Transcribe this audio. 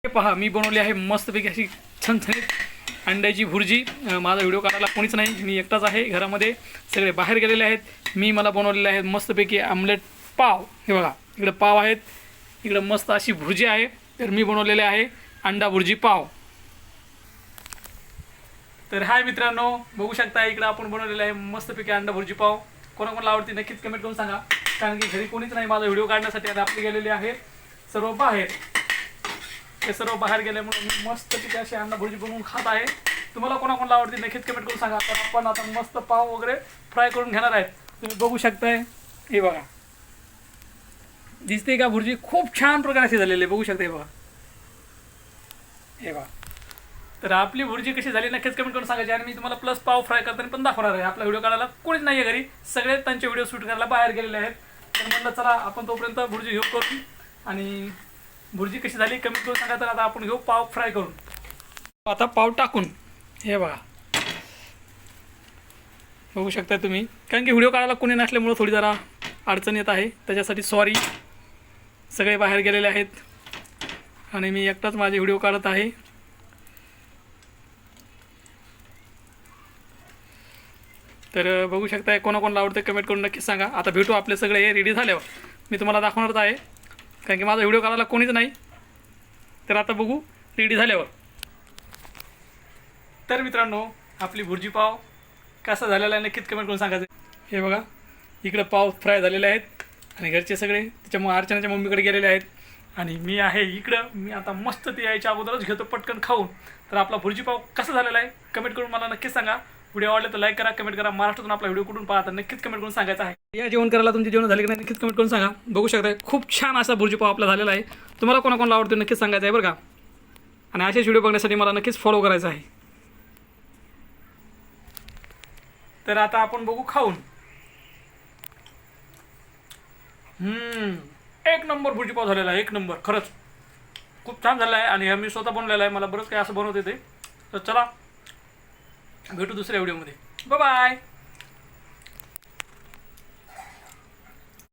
हे पहा मी बनवली आहे मस्तपैकी अशी छणछणीत अंड्याची भुर्जी। माझा व्हिडिओ काढायला कोणीच नाही, मी एकटाच आहे घरामध्ये, सगळे बाहेर गेलेले आहेत। मी मला बनवलेले आहेत मस्तपैकी आमलेट पाव। हे बघा इकडे पाव आहेत, इकडे मस्त अशी भुर्जी आहे, तर मी बनवलेले आहे अंडा भुर्जी पाव। तर हाय मित्रांनो, बघू शकता इकडे आपण बनवलेले आहे मस्तपैकी अंडा भुर्जी पाव। कोणाकोणाला आवडते नक्कीच कमेंट करून सांगा, कारण की घरी कोणीच नाही माझा व्हिडिओ काढण्यासाठी। आता आपले गेलेले आहेत सर्व बाहेर, ते सर्व बाहेर गेल्यामुळे मी मस्तपैकी अशी अंडा भुर्जी बनवून खात आहे। तुम्हाला कोणाकोणाला आवडते नक्कीच कमेंट करून सांगा। तर आपण आता मस्त पाव वगैरे फ्राय करून घेणार आहेत। तुम्ही बघू शकताय, हे बघा दिसते का भुर्जी खूप छान प्रकारे अशी झालेली आहे, बघू शकता हे बघा, हे बघा। तर आपली भुर्जी कशी झाली नक्कीच कमेंट करून सांगायची। आणि मी तुम्हाला प्लस पाव फ्राय करताना पण दाखवणार आहे। आपला व्हिडिओ काढायला कोणीच नाही आहे घरी, सगळे त्यांचे व्हिडिओ शूट करायला बाहेर गेलेले आहेत। तर म्हणलं चला आपण तोपर्यंत भुर्जी घेऊ करून, आणि भुर्जी कशी झाली कमेंट करून सांगा। तर आता आपण घेऊ पाव फ्राय करून। आता पाव टाकून हे बघा, बघू शकता तुम्ही, कारण की व्हिडिओ काढायला कोणी नसल्यामुळे थोडी जरा अडचण येत आहे, त्याच्यासाठी सॉरी। सगळे बाहेर गेलेले आहेत आणि मी एकटाच माझे व्हिडिओ काढत आहे। तर बघू शकता कोणाकोणाला आवडतं कमेंट करून नक्कीच सांगा। आता भेटू आपले सगळे रेडी झाल्यावर, मी तुम्हाला दाखवणारच आहे, कारण की माझा व्हिडिओ काढायला कोणीच नाही। तर आता बघू रेडी झाल्यावर। तर मित्रांनो आपली भुर्जी पाव कसा झालेला आहे नक्कीच कमेंट करून सांगायचं। हे बघा इकडे पाव फ्राय झालेले आहेत आणि घरचे सगळे त्याच्यामुळे अर्चनाच्या मम्मीकडे गेलेले आहेत, आणि मी आहे इकडं। मी आता मस्त ते यायच्या अगोदरच घेतो पटकन खाऊन। तर आपला भुर्जी पाव कसा झालेला आहे कमेंट करून मला नक्कीच सांगा। व्हिडिओ आवडले तर लाईक करा, कमेंट करा। महाराष्ट्रातून आपला व्हिडिओ कुठून पाहता नक्कीच कमेंट करून सांगायचं आहे। या जेवण करायला तुमचे जेवण झाले की नाही नक्कीच कमेंट करून सांगा। बघू शकता खूप छान असा भुर्जी पाव आपला झालेला आहे। तुम्हाला कोणाकोणाला आवडतो नक्कीच सांगायचं आहे बरं का, आणि असेच व्हिडिओ बघण्यासाठी मला नक्कीच फॉलो करायचं आहे। तर आता आपण बघू खाऊन। एक नंबर भुर्जी पाव झालेला आहे, एक नंबर, खरंच खूप छान झाला आहे। आणि हे मी स्वतः बनवलेला आहे, मला बरंच काही असं बनवत येते। तर चला भेटू दुसऱ्या व्हिडिओमध्ये, बाय बाय।